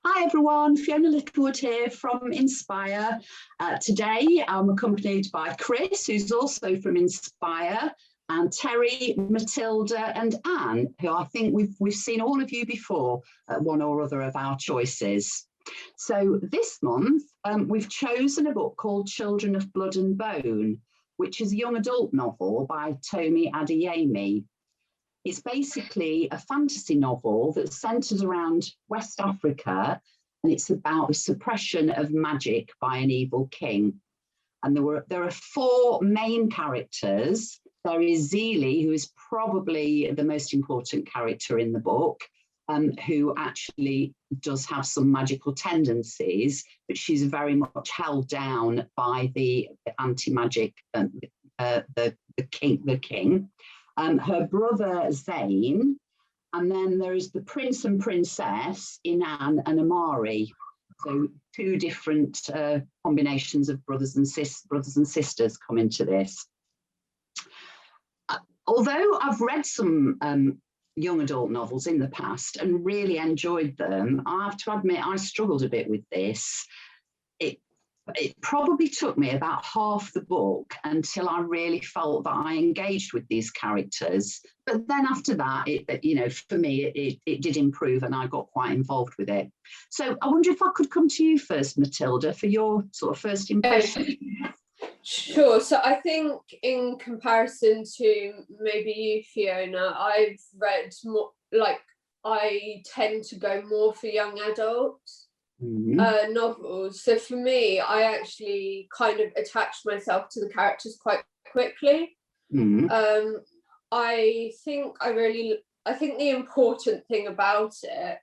Hi everyone, Fiona Littlewood here from Inspire. Today I'm accompanied by Chris, who's also from Inspire, and Terri, Matilda and Anne, who I think we've seen all of you before at one or other of our choices. So this month we've chosen a book called Children of Blood and Bone, which is a young adult novel by Tomi Adeyemi. It's basically a fantasy novel that's centred around West Africa, and it's about the suppression of magic by an evil king. And there are four main characters. There is Zelie, who is probably the most important character in the book, who actually does have some magical tendencies, but she's very much held down by the anti-magic, the king. Her brother Zane, and then there is the prince and princess Inan and Amari. So two different combinations of brothers and sisters come into this. Although I've read some young adult novels in the past and really enjoyed them, I have to admit I struggled a bit with this. It probably took me about half the book until I really felt that I engaged with these characters. But then after that, for me, it did improve and I got quite involved with it. So I wonder if I could come to you first, Matilda, for your sort of first impression. Sure. So I think in comparison to maybe you, Fiona, I've read more, like I tend to go more for young adults. Novels. So for me, I actually kind of attached myself to the characters quite quickly. I think the important thing about it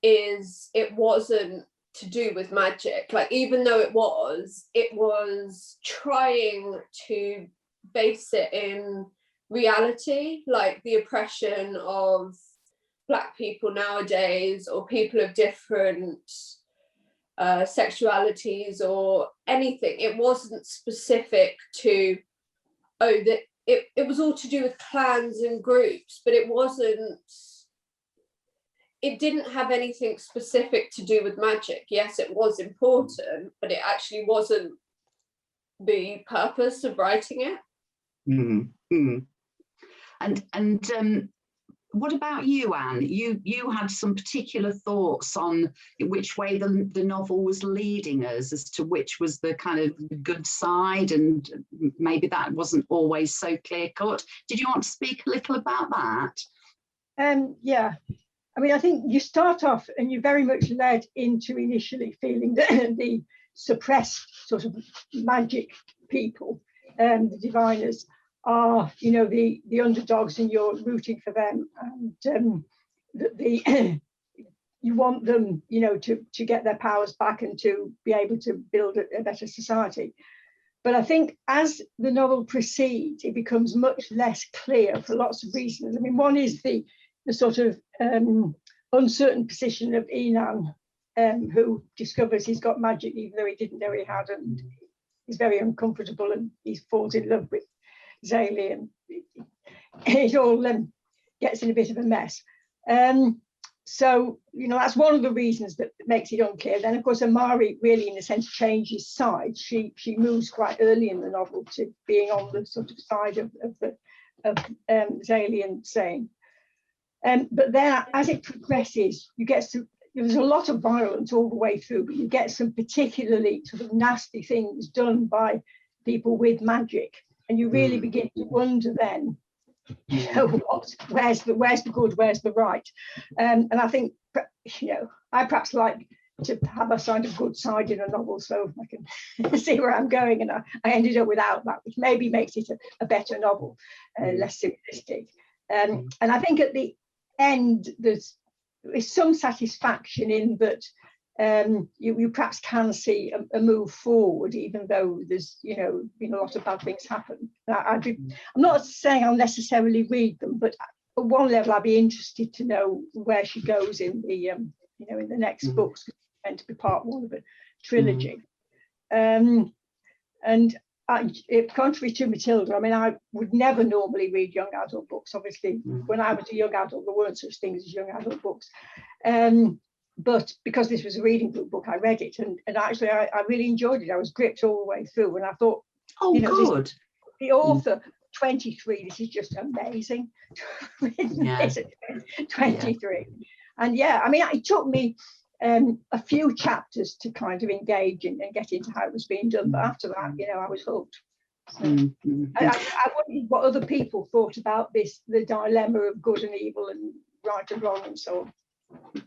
is it wasn't to do with magic. Like, even though it was trying to base it in reality, like the oppression of Black people nowadays, or people of different sexualities or anything. It wasn't specific to it was all to do with clans and groups, but it didn't have anything specific to do with magic. Yes, it was important, but it actually wasn't the purpose of writing it. And what about you, Anne? You had some particular thoughts on which way the novel was leading us, as to which was the kind of good side, and maybe that wasn't always so clear-cut. Did you want to speak a little about that? Yeah. I mean, I think you start off and you're very much led into initially feeling that the suppressed sort of magic people, the diviners, are, the underdogs, and you're rooting for them, and you want them, to get their powers back and to be able to build a better society. But I think as the novel proceeds, it becomes much less clear for lots of reasons. I mean, one is the sort of uncertain position of Inan, who discovers he's got magic even though he didn't know he had, and he's very uncomfortable, and he falls in love with Zelie, and it all gets in a bit of a mess. So, that's one of the reasons that makes it unclear. Then, of course, Amari really, in a sense, changes sides. She moves quite early in the novel to being on the sort of side of Zelie and Zane. But then, as it progresses, you get some. There's a lot of violence all the way through, but you get some particularly sort of nasty things done by people with magic. And you really begin to wonder then, where's the good, where's the right? And I think, I perhaps like to have a kind of good side in a novel, so I can see where I'm going. And I ended up without that, which maybe makes it a better novel, less simplistic. And I think at the end, there's some satisfaction in that. You perhaps can see a move forward, even though there's been a lot of bad things happen. I'm not saying I'll necessarily read them, but at one level I'd be interested to know where she goes in the in the next books, because it's meant to be part one of a trilogy. And contrary to Matilda, I mean, I would never normally read young adult books. Obviously, when I was a young adult, there weren't such things as young adult books. but because this was a reading group book, I read it, and actually I really enjoyed it. I was gripped all the way through, and I thought, Oh, you know, good. the author, 23, this is just amazing. Yeah. 23. And yeah, I mean, it took me a few chapters to kind of engage and get into how it was being done, but after that, you know, I was hooked. So, I wondered what other people thought about this, the dilemma of good and evil and right and wrong and so on.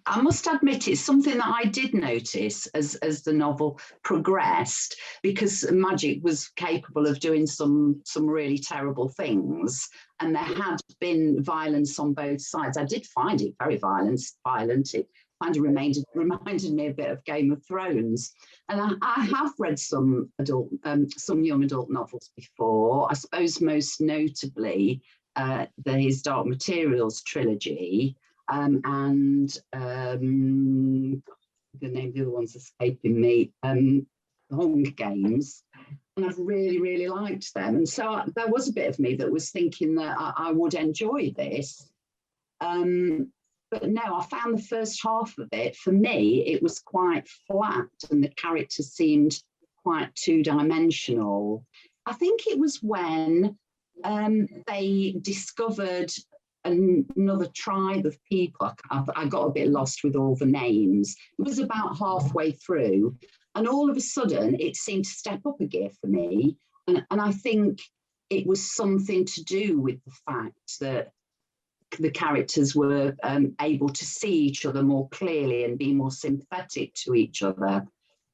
I must admit, it's something that I did notice as the novel progressed, because magic was capable of doing some really terrible things, and there had been violence on both sides. I did find it very violent. It kind of reminded me a bit of Game of Thrones. And I have read some young adult novels before. I suppose most notably his Dark Materials trilogy. And the name of the other one's escaping me, the Hunger Games, and I've really liked them. And so there was a bit of me that was thinking that I would enjoy this. But no, I found the first half of it, for me, it was quite flat, and the characters seemed quite two-dimensional. I think it was when they discovered another tribe of people. I got a bit lost with all the names. It was about halfway through, and all of a sudden it seemed to step up a gear for me. And I think it was something to do with the fact that the characters were able to see each other more clearly and be more sympathetic to each other.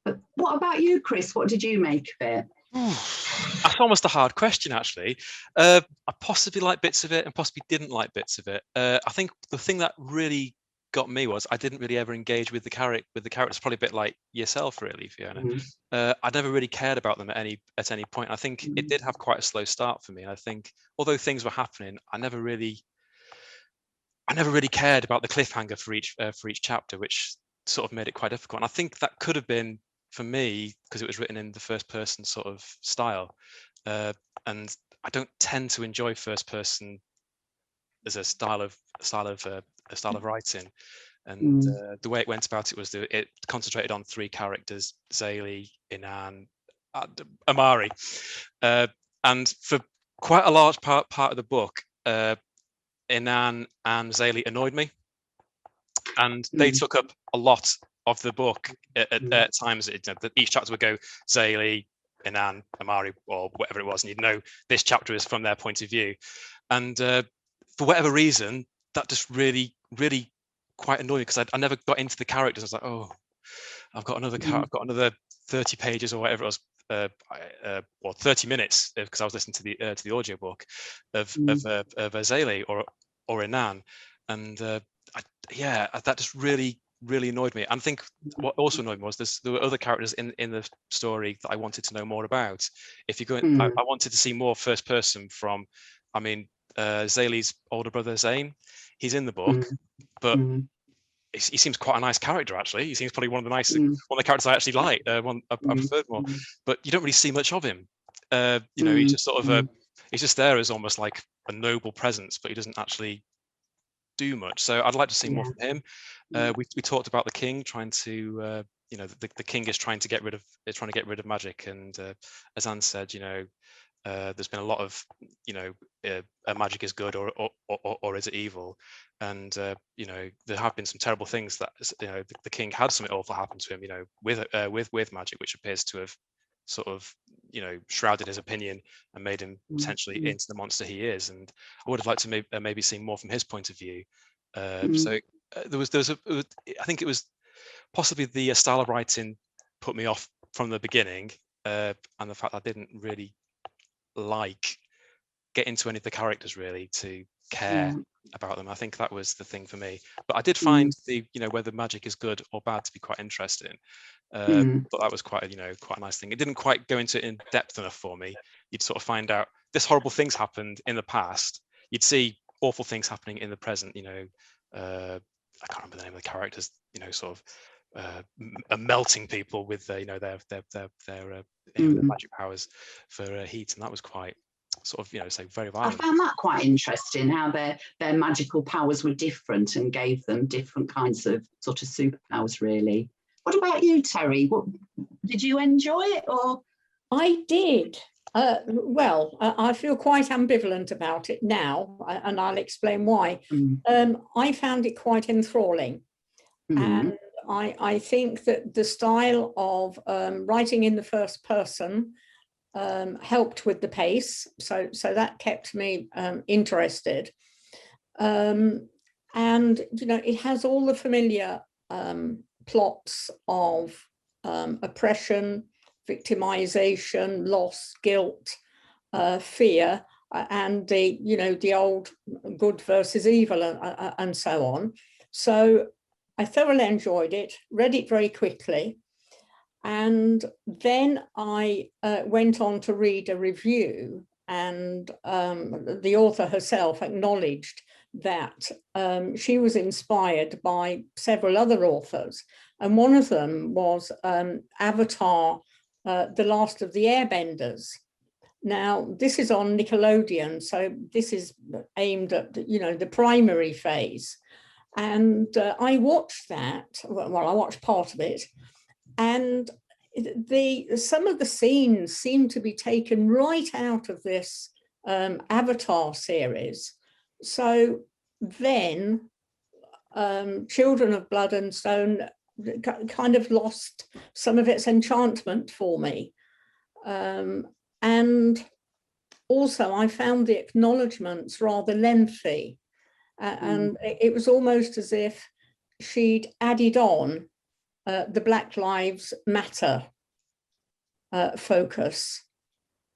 But what about you, Chris? What did you make of it? That's almost a hard question, actually. I possibly liked bits of it and possibly didn't like bits of it. I think the thing that really got me was I didn't really ever engage with the characters. Probably a bit like yourself, really, Fiona. I never really cared about them at any point. I think it did have quite a slow start for me. I think although things were happening, I never really cared about the cliffhanger for each chapter, which sort of made it quite difficult. And I think that could have been, for me, because it was written in the first person sort of style, and I don't tend to enjoy first person as a style of writing. And the way it went about it was that it concentrated on three characters: Zélie, Inan, Amari, and for quite a large part of the book, Inan and Zélie annoyed me, and they took up a lot of the book at times. Each chapter would go Zélie, Inan, Amari, or whatever it was, and you'd know this chapter is from their point of view. And for whatever reason, that just really quite annoyed me, because I never got into the characters. I was like, oh, I've got another 30 pages or whatever it was, or 30 minutes, because I was listening to the audiobook of Zélie or Inan, and that just really annoyed me. And I think what also annoyed me was there were other characters in the story that I wanted to know more about. If you go in, I wanted to see more first person from, I mean, Zélie's older brother Zane. He's in the book, but he seems quite a nice character, actually. He seems probably one of the characters I actually like. I preferred more, but you don't really see much of him. He's just sort of he's just there as almost like a noble presence, but he doesn't actually do much. So I'd like to see more from him. We talked about the king trying to, the king is trying to get rid of magic, and as Anne said, there's been a lot of, magic is good or is it evil, and there have been some terrible things that the king had something awful happen to him, with magic, which appears to have sort of shrouded his opinion and made him potentially into the monster he is. And I would have liked to maybe see more from his point of view. So there was I think it was possibly the style of writing put me off from the beginning, and the fact I didn't really get into any of the characters really to care about them. I think that was the thing for me. But I did find the whether magic is good or bad to be quite interesting. But that was quite a nice thing. It didn't quite go into it in depth enough for me. You'd sort of find out this horrible things happened in the past. You'd see awful things happening in the present. I can't remember the name of the characters. Sort of melting people with their magic powers for heat, and that was quite sort of, you know, say very I violent. found that quite interesting, how their magical powers were different and gave them different kinds of sort of superpowers, really. What about you, Terri? Did you enjoy it, or? I did. Well, I feel quite ambivalent about it now, and I'll explain why. I found it quite enthralling. And I think that the style of writing in the first person helped with the pace, so that kept me interested. And you know, it has all the familiar plots of oppression, victimization, loss, guilt, fear, and the, you know, the old good versus evil, and so on. So I thoroughly enjoyed it, read it very quickly, and then I went on to read a review, and the author herself acknowledged that she was inspired by several other authors, and one of them was Avatar, The Last of the Airbenders. Now, this is on Nickelodeon, so this is aimed at, you know, the primary phase. And I watched that, well, I watched part of it, and some of the scenes seem to be taken right out of this Avatar series. So then Children of Blood and Stone kind of lost some of its enchantment for me. And also I found the acknowledgements rather lengthy. And it was almost as if she'd added on the Black Lives Matter focus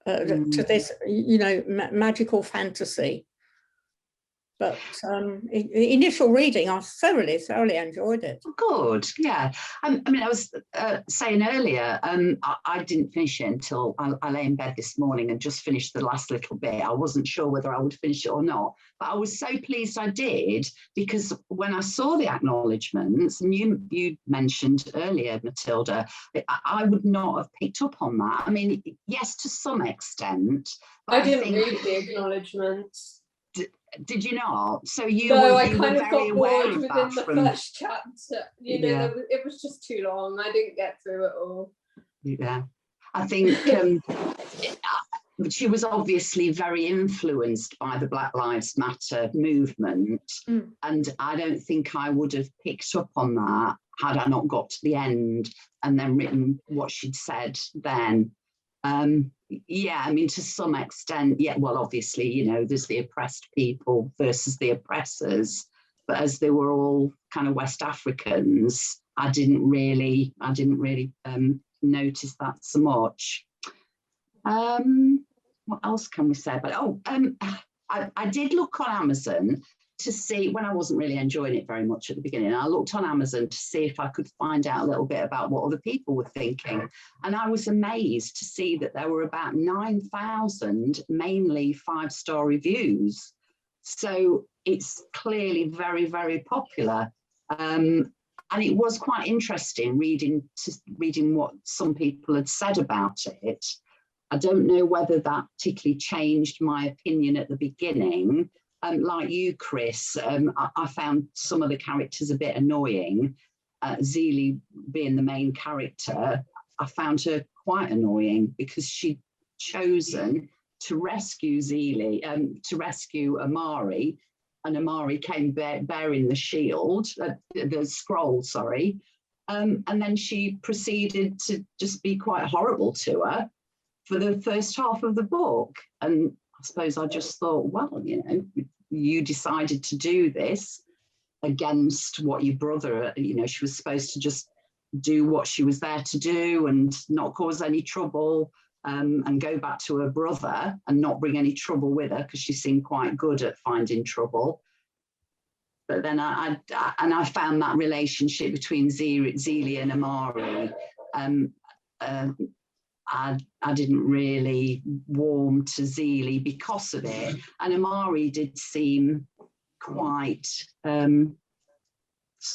to this, you know, magical fantasy. But initial reading, I thoroughly enjoyed it. Good, yeah. I mean, I was saying earlier, I didn't finish it until I lay in bed this morning and just finished the last little bit. I wasn't sure whether I would finish it or not, but I was so pleased I did, because when I saw the acknowledgements, and you mentioned earlier, Matilda, I would not have picked up on that. I mean, yes, to some extent. I didn't read the acknowledgements. Did you not? So you no, were, I you kind were of very got aware bored of within the from, first chapter. You know, it was just too long. I didn't get through it all. Yeah, I think she was obviously very influenced by the Black Lives Matter movement, and I don't think I would have picked up on that had I not got to the end and then written what she'd said then. Yeah, I mean, to some extent, yeah, well, obviously, you know, there's the oppressed people versus the oppressors, but as they were all kind of West Africans, I didn't really notice that so much. What else can we say about it? I did look on Amazon to see, when I wasn't really enjoying it very much at the beginning, I looked on Amazon to see if I could find out a little bit about what other people were thinking. And I was amazed to see that there were about 9,000 mainly 5-star reviews. So it's clearly very, very popular. And it was quite interesting reading what some people had said about it. I don't know whether that particularly changed my opinion at the beginning. Like you, Chris, I found some of the characters a bit annoying. Zelie being the main character, I found her quite annoying because she'd chosen to rescue Zelie, to rescue Amari, and Amari came bearing the shield, the scroll, sorry. And then she proceeded to just be quite horrible to her for the first half of the book. And I suppose I just thought, well, you know, you decided to do this against what your brother, you know, she was supposed to just do what she was there to do and not cause any trouble, and go back to her brother and not bring any trouble with her, because she seemed quite good at finding trouble. But then I found that relationship between Zelie and Amari, I didn't really warm to Zelie because of it. And Amari did seem quite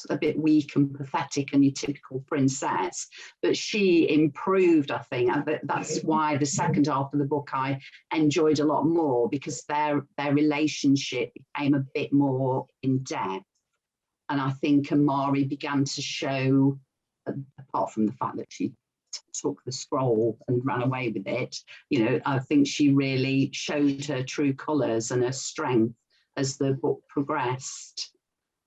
a bit weak and pathetic and your typical princess, but she improved, I think. That's why the second half of the book I enjoyed a lot more, because their relationship became a bit more in depth. And I think Amari began to show, apart from the fact that she took the scroll and ran away with it, you know, I think she really showed her true colours and her strength as the book progressed.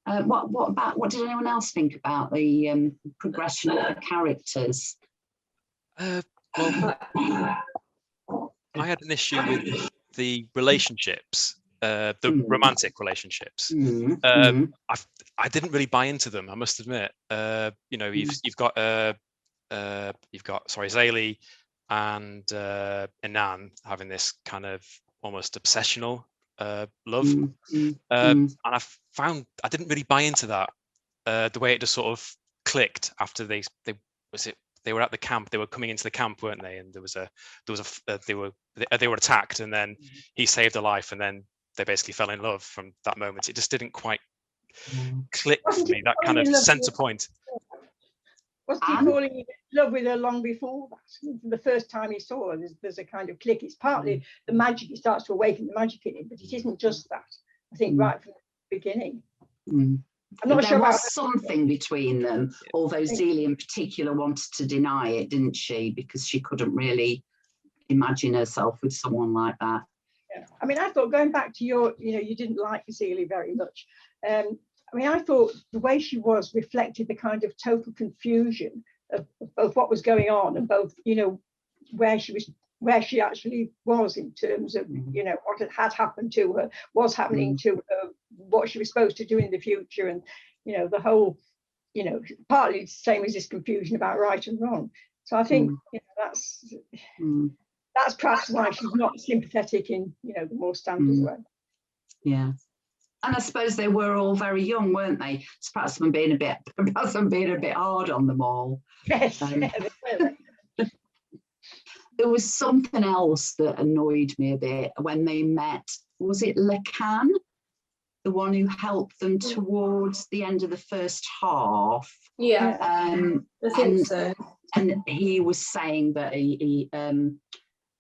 What did anyone else think about the progression of the characters? Well, I had an issue with the relationships, the romantic relationships. I didn't really buy into them, I must admit. You know, you've got Zélie and Anne having this kind of almost obsessional love, and I didn't really buy into that. The way it just sort of clicked after they were at the camp. They were coming into the camp, weren't they? And they were attacked, and then he saved her life, and then they basically fell in love from that moment. It just didn't quite click for me. That kind of centre point. Wasn't he falling in love with her long before that? The first time he saw her, there's a kind of click. It's partly the magic, he starts to awaken the magic in him, but it isn't just that. I think right from the beginning. I'm not sure about something between them, although Zélie in particular wanted to deny it, didn't she? Because she couldn't really imagine herself with someone like that. Yeah. I mean, I thought, going back to your, you know, you didn't like Zélie very much. I mean, I thought the way she was reflected the kind of total confusion of both what was going on and both, you know, where she actually was in terms of, you know, what had happened to her, was happening to her, what she was supposed to do in the future, and, you know, the whole, you know, partly the same as this confusion about right and wrong. So I think, you know, that's perhaps why she's not sympathetic in, you know, the more standard way. Yeah. And I suppose they were all very young, weren't they? So perhaps I'm being a bit hard on them all. Yes. There was something else that annoyed me a bit when they met. Was it Lecan, the one who helped them towards the end of the first half? Yeah, I think so. And he was saying that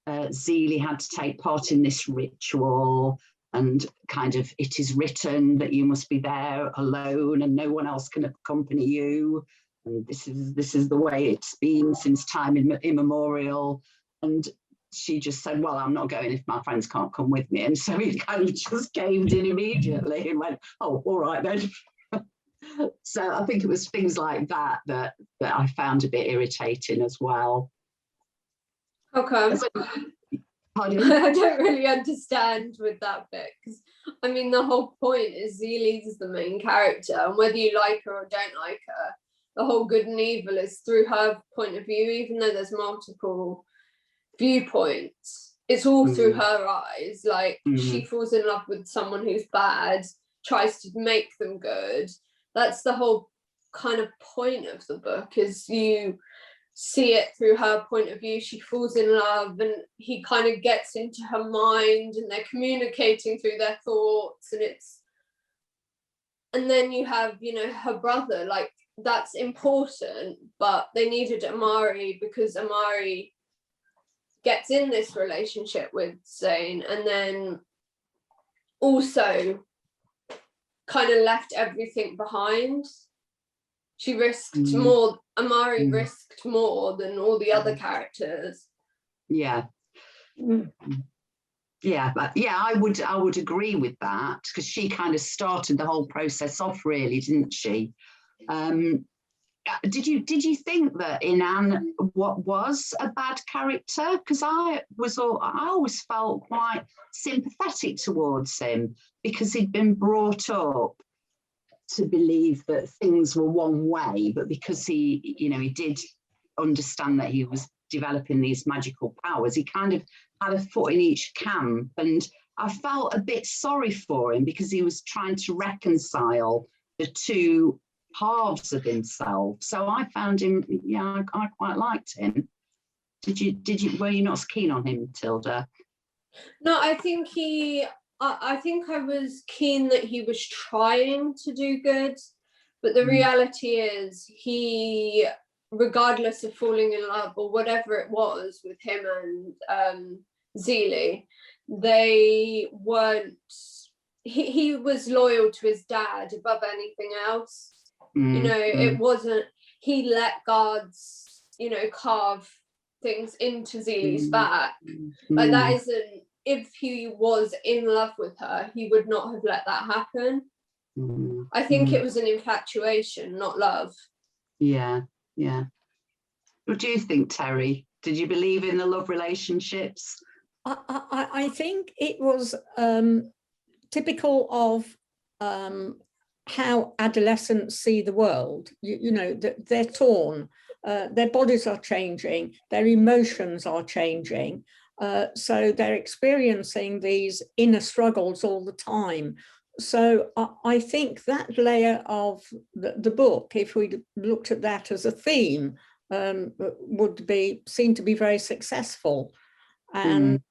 Zélie had to take part in this ritual, and kind of, it is written that you must be there alone and no one else can accompany you, and this is the way it's been since time immemorial. And she just said, well, I'm not going if my friends can't come with me. And so he kind of just caved in immediately and went, oh, all right then. So I think it was things like that I found a bit irritating as well. How come? Pardon? I don't really understand with that bit, because I mean the whole point is Zélie's the main character, and whether you like her or don't like her, the whole good and evil is through her point of view, even though there's multiple viewpoints. It's all through her eyes. Like she falls in love with someone who's bad, tries to make them good. That's the whole kind of point of the book, is you see it through her point of view. She falls in love and he kind of gets into her mind and they're communicating through their thoughts, and then you have, you know, her brother. Like, that's important, but they needed Amari because Amari gets in this relationship with Zane and then also kind of left everything behind. She risked more. Amari risked more than all the other characters. Yeah. Yeah, but yeah, I would agree with that, because she kind of started the whole process off, really, didn't she? Did you think that in Anne what was a bad character? Because I always felt quite sympathetic towards him, because he'd been brought up to believe that things were one way, but because he did understand that he was developing these magical powers, he kind of had a foot in each camp, and I felt a bit sorry for him because he was trying to reconcile the two halves of himself. So I found him, I quite liked him. Were you not keen on him, Matilda? No, I think I was keen that he was trying to do good, But the reality is he, regardless of falling in love or whatever it was with him and Zeeley, they weren't, he was loyal to his dad above anything else. You know, it wasn't, he let guards, you know, carve things into Zeeley's back. Like, that isn't, if he was in love with her, he would not have let that happen. I think it was an infatuation, not love. Yeah. What do you think, Terri? Did you believe in the love relationships? I think it was typical of how adolescents see the world. You know, that they're torn, their bodies are changing, their emotions are changing. So they're experiencing these inner struggles all the time. So I think that layer of the book, if we looked at that as a theme, would be seen to be very successful. And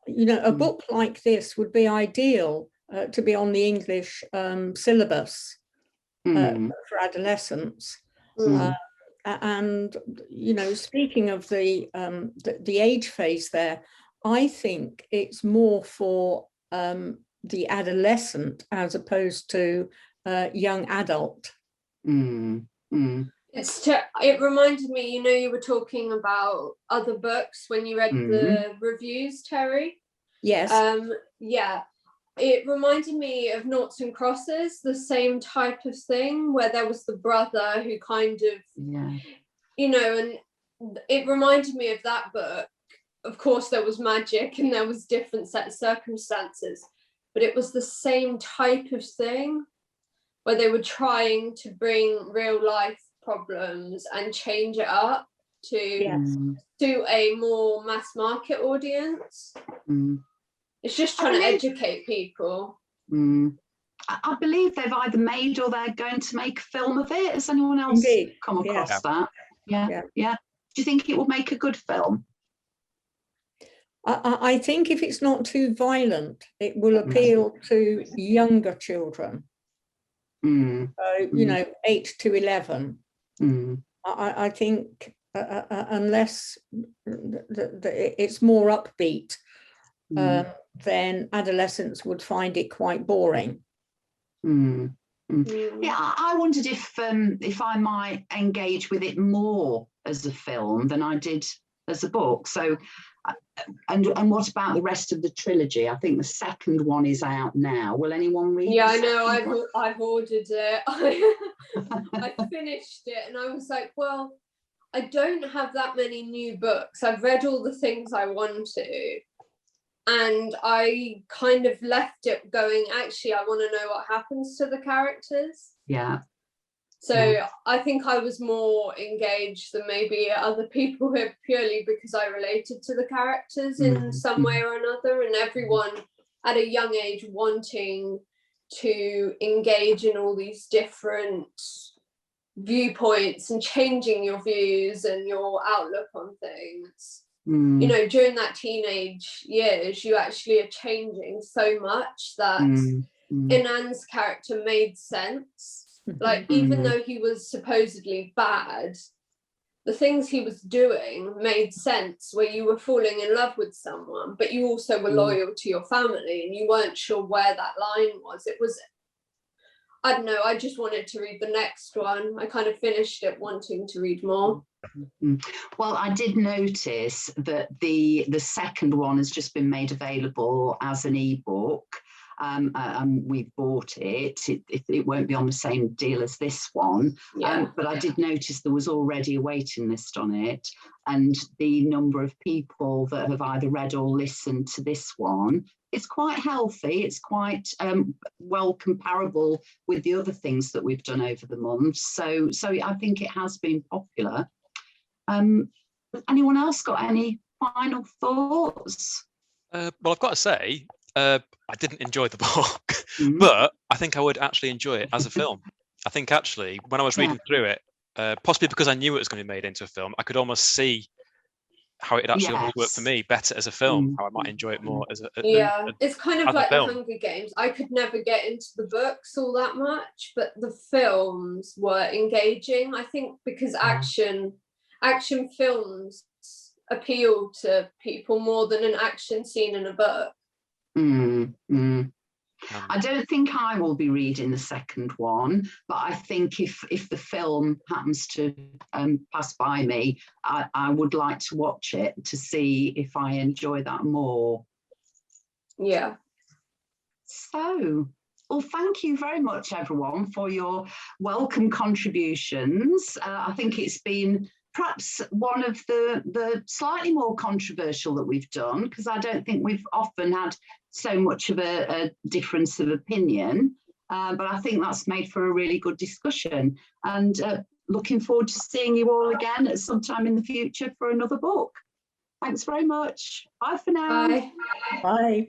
you know, a book like this would be ideal to be on the English syllabus for adolescents. And you know, speaking of the age phase there, I think it's more for the adolescent as opposed to young adult. It reminded me, you know, you were talking about other books when you read the reviews, Terri. Yes. Yeah, it reminded me of Noughts and Crosses, the same type of thing, where there was the brother who kind of, you know, and it reminded me of that book. Of course, there was magic and there was different set of circumstances, but it was the same type of thing where they were trying to bring real life problems and change it up to a more mass market audience. It's just trying to educate people. I believe they've either made or they're going to make a film of it. Has anyone else come across that? Yeah. Do you think it will make a good film? I think if it's not too violent, it will appeal to younger children. So, you know, 8 to 11. I think unless it's more upbeat, then adolescents would find it quite boring. Yeah, I wondered if I might engage with it more as a film than I did as a book. So, and what about the rest of the trilogy? I think the second one is out now. Will anyone read? Yeah, I know. I've ordered it. I finished it, and I was like, well, I don't have that many new books. I've read all the things I want to, and I kind of left it going, actually, I want to know what happens to the characters. So I think I was more engaged than maybe other people who purely because I related to the characters in some way or another, and everyone at a young age wanting to engage in all these different viewpoints and changing your views and your outlook on things. You know, during that teenage years, you actually are changing so much that Anne's character made sense. Like, even though he was supposedly bad, the things he was doing made sense, where you were falling in love with someone, but you also were loyal to your family and you weren't sure where that line was. It was, I don't know, I just wanted to read the next one. I kind of finished it wanting to read more. Well, I did notice that the second one has just been made available as an ebook. We've bought it. It won't be on the same deal as this one, but I did notice there was already a waiting list on it, and the number of people that have either read or listened to this one, it's quite healthy. It's quite well comparable with the other things that we've done over the months. So I think it has been popular. Anyone else got any final thoughts? Well, I've got to say, I didn't enjoy the book, but I think I would actually enjoy it as a film. I think actually, when I was reading through it, possibly because I knew it was going to be made into a film, I could almost see how it actually almost worked for Yes. me better as a film, how I might enjoy it more as a Yeah, it's kind of as a like the film. Hunger Games. I could never get into the books all that much, but the films were engaging, I think, because action films appeal to people more than an action scene in a book. I don't think I will be reading the second one, but I think if the film happens to pass by me, I would like to watch it to see if I enjoy that more. Yeah. So, well, thank you very much, everyone, for your welcome contributions. I think it's been perhaps one of the slightly more controversial that we've done, because I don't think we've often had so much of a difference of opinion, but I think that's made for a really good discussion, and looking forward to seeing you all again at some time in the future for another book. Thanks very much. Bye for now. Bye. Bye.